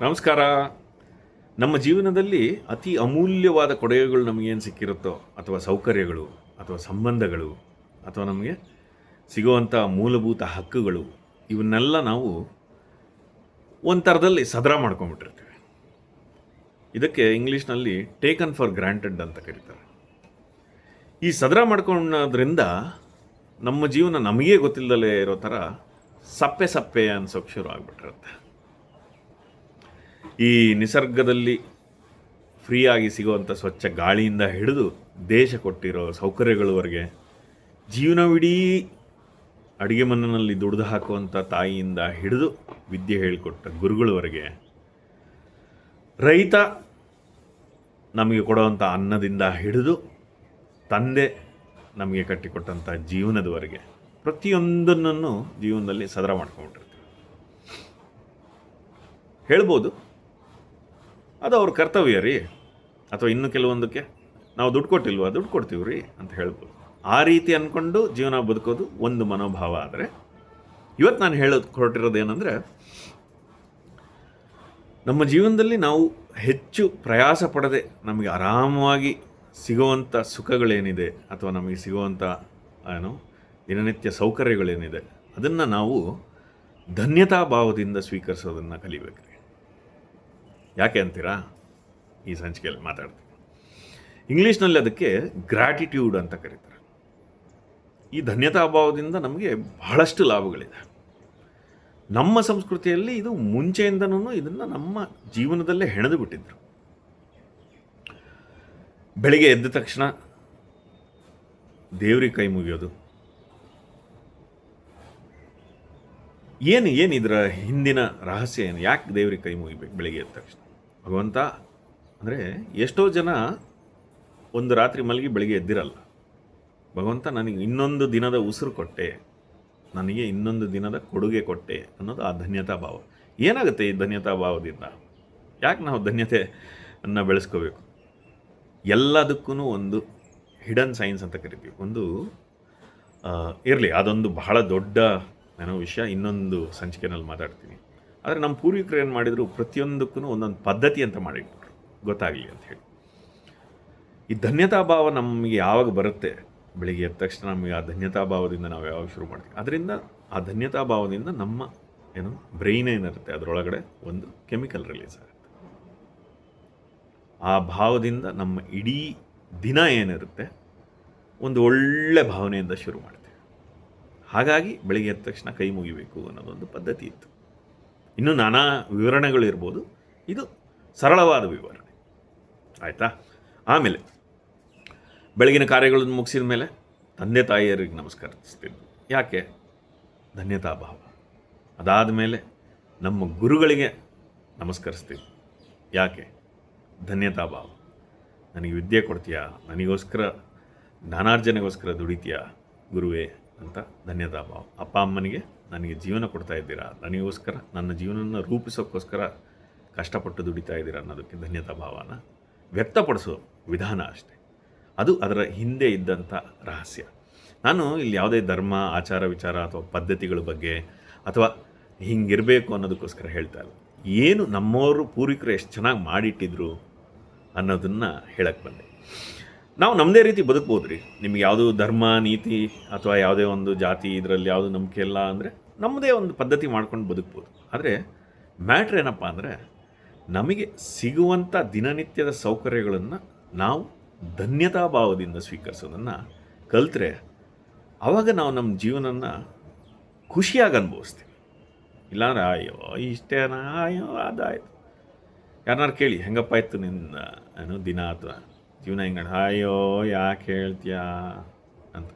ನಮಸ್ಕಾರ. ನಮ್ಮ ಜೀವನದಲ್ಲಿ ಅತಿ ಅಮೂಲ್ಯವಾದ ಕೊಡುಗೆಗಳು ನಮಗೇನು ಸಿಕ್ಕಿರುತ್ತೋ ಅಥವಾ ಸೌಕರ್ಯಗಳು ಅಥವಾ ಸಂಬಂಧಗಳು ಅಥವಾ ನಮಗೆ ಸಿಗುವಂಥ ಮೂಲಭೂತ ಹಕ್ಕುಗಳು ಇವನ್ನೆಲ್ಲ ನಾವು ಒಂಥರದಲ್ಲಿ ಸದರ ಮಾಡ್ಕೊಂಡ್ಬಿಟ್ಟಿರ್ತೀವಿ. ಇದಕ್ಕೆ ಇಂಗ್ಲೀಷ್ನಲ್ಲಿ ಟೇಕನ್ ಫಾರ್ ಗ್ರಾಂಟೆಡ್ ಅಂತ ಕರೀತಾರೆ. ಈ ಸದರ ಮಾಡ್ಕೊಳ್ಳೋದ್ರಿಂದ ನಮ್ಮ ಜೀವನ ನಮಗೇ ಗೊತ್ತಿಲ್ಲದಲೇ ಇರೋ ಥರ ಸಪ್ಪೆ ಸಪ್ಪೆ ಅನ್ಸೋಕ್ಕೆ ಶುರು ಆಗಿಬಿಟ್ಟಿರುತ್ತೆ. ಈ ನಿಸರ್ಗದಲ್ಲಿ ಫ್ರೀಯಾಗಿ ಸಿಗುವಂಥ ಸ್ವಚ್ಛ ಗಾಳಿಯಿಂದ ಹಿಡಿದು ದೇಶ ಕೊಟ್ಟಿರೋ ಸೌಕರ್ಯಗಳವರೆಗೆ, ಜೀವನವಿಡೀ ಅಡುಗೆ ಮನೆಯಲ್ಲಿ ದುಡಿದು ಹಾಕುವಂಥ ತಾಯಿಯಿಂದ ಹಿಡಿದು ವಿದ್ಯೆ ಹೇಳಿಕೊಟ್ಟ ಗುರುಗಳವರೆಗೆ, ರೈತ ನಮಗೆ ಕೊಡುವಂಥ ಅನ್ನದಿಂದ ಹಿಡಿದು ತಂದೆ ನಮಗೆ ಕಟ್ಟಿಕೊಟ್ಟಂಥ ಜೀವನದವರೆಗೆ ಪ್ರತಿಯೊಂದನ್ನು ಜೀವನದಲ್ಲಿ ಸದರ ಮಾಡ್ಕೊಂಡ್ಬಿಟ್ಟಿರ್ತೀವಿ. ಹೇಳ್ಬೋದು ಅದು ಅವ್ರ ಕರ್ತವ್ಯ ರೀ, ಅಥವಾ ಇನ್ನು ಕೆಲವೊಂದಕ್ಕೆ ನಾವು ದುಡ್ಡು ಕೊಟ್ಟಿಲ್ವಾ, ದುಡ್ಡು ಕೊಡ್ತೀವಿ ರೀ ಅಂತ ಹೇಳ್ಬೋದು. ಆ ರೀತಿ ಅಂದ್ಕೊಂಡು ಜೀವನ ಬದುಕೋದು ಒಂದು ಮನೋಭಾವ. ಆದರೆ ಇವತ್ತು ನಾನು ಹೊರಟಿರೋದೇನೆಂದರೆ, ನಮ್ಮ ಜೀವನದಲ್ಲಿ ನಾವು ಹೆಚ್ಚು ಪ್ರಯಾಸ ಪಡದೆ ನಮಗೆ ಆರಾಮವಾಗಿ ಸಿಗುವಂಥ ಸುಖಗಳೇನಿದೆ ಅಥವಾ ನಮಗೆ ಸಿಗುವಂಥ ದಿನನಿತ್ಯ ಸೌಕರ್ಯಗಳೇನಿದೆ ಅದನ್ನು ನಾವು ಧನ್ಯತಾ ಭಾವದಿಂದ ಸ್ವೀಕರಿಸೋದನ್ನು ಕಲಿಬೇಕು. ಯಾಕೆ ಅಂತೀರಾ? ಈ ಸಂಚಿಕೆಯಲ್ಲಿ ಮಾತಾಡ್ತೀನಿ. ಇಂಗ್ಲೀಷ್ನಲ್ಲಿ ಅದಕ್ಕೆ ಗ್ರ್ಯಾಟಿಟ್ಯೂಡ್ ಅಂತ ಕರೀತಾರೆ. ಈ ಧನ್ಯತಾ ಭಾವದಿಂದ ನಮಗೆ ಬಹಳಷ್ಟು ಲಾಭಗಳಿದೆ. ನಮ್ಮ ಸಂಸ್ಕೃತಿಯಲ್ಲಿ ಇದು ಮುಂಚೆಯಿಂದನೂ ಇದನ್ನು ನಮ್ಮ ಜೀವನದಲ್ಲೇ ಹೆಣೆದು ಬಿಟ್ಟಿದ್ರು. ಬೆಳಿಗ್ಗೆ ಎದ್ದ ತಕ್ಷಣ ದೇವ್ರಿಗೆ ಕೈ ಮುಗಿಯೋದು, ಏನು ಇದರ ಹಿಂದಿನ ರಹಸ್ಯ ಏನು? ಯಾಕೆ ದೇವ್ರಿಗೆ ಕೈ ಮುಗಿಬೇಕು ಬೆಳಿಗ್ಗೆ ಎದ್ದ ತಕ್ಷಣ? ಭಗವಂತ ಅಂದರೆ ಎಷ್ಟೋ ಜನ ಒಂದು ರಾತ್ರಿ ಮಲಗಿ ಬೆಳಿಗ್ಗೆ ಎದ್ದಿರಲ್ಲ. ಭಗವಂತ ನನಗೆ ಇನ್ನೊಂದು ದಿನದ ಉಸಿರು ಕೊಟ್ಟೆ, ನನಗೆ ಇನ್ನೊಂದು ದಿನದ ಕೊಡುಗೆ ಕೊಟ್ಟೆ ಅನ್ನೋದು ಆ ಧನ್ಯತಾ ಭಾವ. ಏನಾಗುತ್ತೆ ಈ ಧನ್ಯತಾ ಭಾವದಿಂದ? ಯಾಕೆ ನಾವು ಧನ್ಯತೆಯನ್ನು ಬೆಳೆಸ್ಕೋಬೇಕು? ಎಲ್ಲದಕ್ಕೂ ಒಂದು ಹಿಡನ್ ಸೈನ್ಸ್ ಅಂತ ಕರಿತೀವಿ. ಒಂದು ಇರಲಿ, ಅದೊಂದು ಬಹಳ ದೊಡ್ಡ ವಿಷಯ, ಇನ್ನೊಂದು ಸಂಚಿಕೆನಲ್ಲಿ ಮಾತಾಡ್ತೀನಿ. ಆದರೆ ನಮ್ಮ ಪೂರ್ವಿಕರು ಏನು ಮಾಡಿದರು, ಪ್ರತಿಯೊಂದಕ್ಕೂ ಒಂದೊಂದು ಪದ್ಧತಿ ಅಂತ ಮಾಡಿಟ್ಬಿಟ್ರು, ಗೊತ್ತಾಗಲಿ ಅಂತ ಹೇಳಿ. ಈ ಧನ್ಯತಾ ಭಾವ ನಮಗೆ ಯಾವಾಗ ಬರುತ್ತೆ? ಬೆಳಿಗ್ಗೆ ಎದ್ದ ತಕ್ಷಣ ನಮಗೆ ಆ ಧನ್ಯತಾ ಭಾವದಿಂದ ನಾವು ಯಾವಾಗ ಶುರು ಮಾಡ್ತೀವಿ, ಅದರಿಂದ ಆ ಧನ್ಯತಾ ಭಾವದಿಂದ ನಮ್ಮ ಬ್ರೈನ್ ಏನಿರುತ್ತೆ ಅದರೊಳಗಡೆ ಒಂದು ಕೆಮಿಕಲ್ ರಿಲೀಸ್ ಆಗುತ್ತೆ. ಆ ಭಾವದಿಂದ ನಮ್ಮ ಇಡೀ ದಿನ ಏನಿರುತ್ತೆ ಒಂದು ಒಳ್ಳೆ ಭಾವನೆಯಿಂದ ಶುರು ಮಾಡ್ತೀವಿ. ಹಾಗಾಗಿ ಬೆಳಿಗ್ಗೆ ಎದ್ದ ತಕ್ಷಣ ಕೈ ಮುಗಿಬೇಕು ಅನ್ನೋದೊಂದು ಪದ್ಧತಿ ಇತ್ತು. ಇನ್ನೂ ನಾನಾ ವಿವರಣೆಗಳು ಇರ್ಬೋದು, ಇದು ಸರಳವಾದ ವಿವರಣೆ, ಆಯಿತಾ? ಆಮೇಲೆ ಬೆಳಗಿನ ಕಾರ್ಯಗಳನ್ನು ಮುಗಿಸಿದ ಮೇಲೆ ತಂದೆ ತಾಯಿಯರಿಗೆ ನಮಸ್ಕರಿಸ್ತೀನಿ. ಯಾಕೆ? ಧನ್ಯತಾ ಭಾವ. ಅದಾದ ಮೇಲೆ ನಮ್ಮ ಗುರುಗಳಿಗೆ ನಮಸ್ಕರಿಸ್ತೀವಿ. ಯಾಕೆ? ಧನ್ಯತಾ ಭಾವ. ನನಗೆ ವಿದ್ಯೆ ಕೊಡ್ತೀಯಾ, ನನಗೋಸ್ಕರ ಜ್ಞಾನಾರ್ಜನೆಗೋಸ್ಕರ ದುಡಿತೀಯಾ ಗುರುವೇ ಅಂತ ಧನ್ಯತಾ ಭಾವ. ಅಪ್ಪ ಅಮ್ಮನಿಗೆ ನನಗೆ ಜೀವನ ಕೊಡ್ತಾ ಇದ್ದೀರಾ, ನನಗೋಸ್ಕರ ನನ್ನ ಜೀವನವನ್ನು ರೂಪಿಸೋಕ್ಕೋಸ್ಕರ ಕಷ್ಟಪಟ್ಟು ದುಡಿತಾ ಇದ್ದೀರಾ ಅನ್ನೋದಕ್ಕೆ ಧನ್ಯತಾ ಭಾವನ ವ್ಯಕ್ತಪಡಿಸೋ ವಿಧಾನ ಅಷ್ಟೆ. ಅದು ಅದರ ಹಿಂದೆ ಇದ್ದಂಥ ರಹಸ್ಯ. ನಾನು ಇಲ್ಲಿ ಯಾವುದೇ ಧರ್ಮ, ಆಚಾರ, ವಿಚಾರ ಅಥವಾ ಪದ್ಧತಿಗಳ ಬಗ್ಗೆ ಅಥವಾ ಹಿಂಗಿರಬೇಕು ಅನ್ನೋದಕ್ಕೋಸ್ಕರ ಹೇಳ್ತಾ ಇಲ್ಲ. ಏನು ನಮ್ಮವರು ಪೂರ್ವಿಕರು ಎಷ್ಟು ಚೆನ್ನಾಗಿ ಮಾಡಿಟ್ಟಿದ್ರು ಅನ್ನೋದನ್ನು ಹೇಳಕ್ಕೆ ಬಂದೆ. ನಾವು ನಮ್ಮದೇ ರೀತಿ ಬದುಕ್ಬೋದು ರೀ. ನಿಮ್ಗೆ ಯಾವುದೂ ಧರ್ಮ, ನೀತಿ ಅಥವಾ ಯಾವುದೇ ಒಂದು ಜಾತಿ ಇದರಲ್ಲಿ ಯಾವುದು ನಂಬಿಕೆ ಇಲ್ಲ ಅಂದರೆ ನಮ್ಮದೇ ಒಂದು ಪದ್ಧತಿ ಮಾಡ್ಕೊಂಡು ಬದುಕ್ಬೋದು. ಆದರೆ ಮ್ಯಾಟ್ರ್ ಏನಪ್ಪ ಅಂದರೆ, ನಮಗೆ ಸಿಗುವಂಥ ದಿನನಿತ್ಯದ ಸೌಕರ್ಯಗಳನ್ನು ನಾವು ಧನ್ಯತಾ ಭಾವದಿಂದ ಸ್ವೀಕರಿಸೋದನ್ನು ಕಲಿತ್ರೆ ಆವಾಗ ನಾವು ನಮ್ಮ ಜೀವನನ ಖುಷಿಯಾಗಿ ಅನುಭವಿಸ್ತೀವಿ. ಇಲ್ಲಾಂದ್ರೆ ಅಯ್ಯೋ ಇಷ್ಟೇನಾ, ಅಯ್ಯೋ ಅದಾಯಿತು. ಯಾರನ್ನಾರು ಕೇಳಿ, ಹೆಂಗಪ್ಪ ಇತ್ತು ನಿನ್ನ ದಿನ ಅಥವಾ ಜೀವನ ಹೆಂಗ? ಅಯ್ಯೋ ಯಾಕೆ ಹೇಳ್ತೀಯಾ ಅಂತ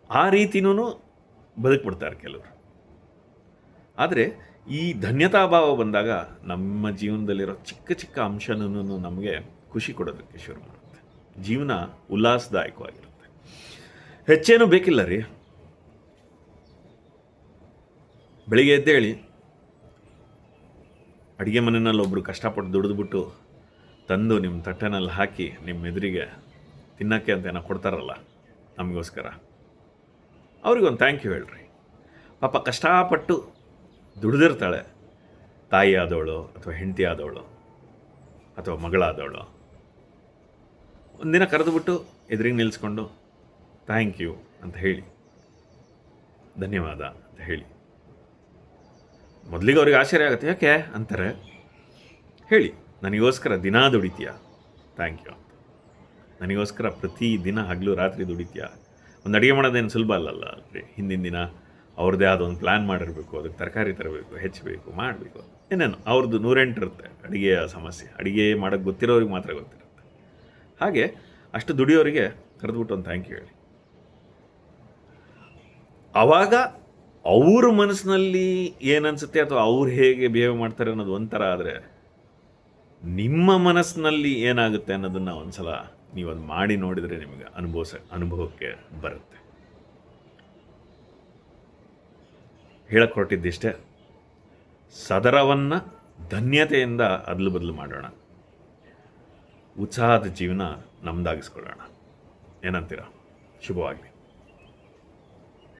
ಆ ರೀತಿನೂ ಬದುಕ್ಬಿಡ್ತಾರೆ ಕೆಲವರು. ಆದರೆ ಈ ಧನ್ಯತಾ ಭಾವ ಬಂದಾಗ ನಮ್ಮ ಜೀವನದಲ್ಲಿರೋ ಚಿಕ್ಕ ಚಿಕ್ಕ ಅಂಶನೂ ನಮಗೆ ಖುಷಿ ಕೊಡೋದಕ್ಕೆ ಶುರು ಮಾಡುತ್ತೆ. ಜೀವನ ಉಲ್ಲಾಸದಾಯಕವಾಗಿರುತ್ತೆ. ಹೆಚ್ಚೇನೂ ಬೇಕಿಲ್ಲ ರೀ. ಬೆಳಿಗ್ಗೆ ಎದ್ದೇಳಿ ಅಡುಗೆ ಮನೆಯಲ್ಲಿ ಒಬ್ಬರು ಕಷ್ಟಪಟ್ಟು ದುಡಿದ್ಬಿಟ್ಟು ತಂದು ನಿಮ್ಮ ತಟ್ಟೆನಲ್ಲಿ ಹಾಕಿ ನಿಮ್ಮ ಎದುರಿಗೆ ತಿನ್ನೋಕ್ಕೆ ಅಂತ ಏನೋ ಕೊಡ್ತಾರಲ್ಲ ನಮಗೋಸ್ಕರ, ಅವ್ರಿಗೊಂದು ಥ್ಯಾಂಕ್ ಯು ಹೇಳ್ರಿ. ಪಾಪ ಕಷ್ಟಪಟ್ಟು ದುಡಿದಿರ್ತಾಳೆ, ತಾಯಿ ಆದವಳು ಅಥವಾ ಹೆಂಡತಿ ಆದವಳು ಅಥವಾ ಮಗಳಾದವಳು ಒಂದಿನ ಕರೆದುಬಿಟ್ಟು ಎದುರಿಗೆ ನಿಲ್ಲಿಸ್ಕೊಂಡು ಥ್ಯಾಂಕ್ ಯು ಅಂತ ಹೇಳಿ, ಧನ್ಯವಾದ ಅಂತ ಹೇಳಿ. ಮೊದಲಿಗೆ ಅವ್ರಿಗೆ ಆಶ್ಚರ್ಯ ಆಗುತ್ತೆ, ಯಾಕೆ ಅಂತಾರೆ. ಹೇಳಿ, ನನಗೋಸ್ಕರ ದಿನ ದುಡಿತೀಯ, ಥ್ಯಾಂಕ್ ಯು ಅಂತ. ನನಗೋಸ್ಕರ ಪ್ರತಿ ದಿನ ಹಗಲು ರಾತ್ರಿ ದುಡಿತೀಯ. ಒಂದು ಅಡುಗೆ ಮಾಡೋದೇನು ಸುಲಭ ಅಲ್ಲಲ್ಲ ಅಲ್ರಿ. ಹಿಂದಿನ ದಿನ ಅವ್ರದ್ದೇ ಆದ ಒಂದು ಪ್ಲ್ಯಾನ್ ಮಾಡಿರಬೇಕು, ಅದಕ್ಕೆ ತರಕಾರಿ ತರಬೇಕು, ಹೆಚ್ಚಬೇಕು, ಮಾಡಬೇಕು, ಏನೇನು ಅವ್ರದ್ದು 108 ಇರುತ್ತೆ ಅಡುಗೆಯ ಸಮಸ್ಯೆ. ಅಡುಗೆ ಮಾಡೋಕ್ಕೆ ಗೊತ್ತಿರೋರಿಗೆ ಮಾತ್ರ ಗೊತ್ತಿರುತ್ತೆ. ಹಾಗೆ ಅಷ್ಟು ದುಡಿಯೋರಿಗೆ ಕರೆದುಬಿಟ್ಟು ಒಂದು ಥ್ಯಾಂಕ್ ಯು ಹೇಳಿ. ಆವಾಗ ಅವ್ರ ಮನಸ್ಸಿನಲ್ಲಿ ಏನನ್ಸುತ್ತೆ ಅಥವಾ ಅವ್ರು ಹೇಗೆ ಬಿಹೇವ್ ಮಾಡ್ತಾರೆ ಅನ್ನೋದು ಒಂಥರ ಆದರೆ, ನಿಮ್ಮ ಮನಸ್ಸಿನಲ್ಲಿ ಏನಾಗುತ್ತೆ ಅನ್ನೋದನ್ನು ಒಂದು ಸಲ ನೀವದು ಮಾಡಿ ನೋಡಿದರೆ ನಿಮಗೆ ಅನುಭವಕ್ಕೆ ಬರುತ್ತೆ. ಹೇಳಕ್ಕೆ ಹೊರಟಿದ್ದಿಷ್ಟೇ, ಸದರವನ್ನು ಧನ್ಯತೆಯಿಂದ ಅದಲು ಬದಲು ಮಾಡೋಣ, ಉತ್ಸಾಹದ ಜೀವನ ನಮ್ದಾಗಿಸ್ಕೊಳ್ಳೋಣ. ಏನಂತೀರ? ಶುಭವಾಗಲಿ.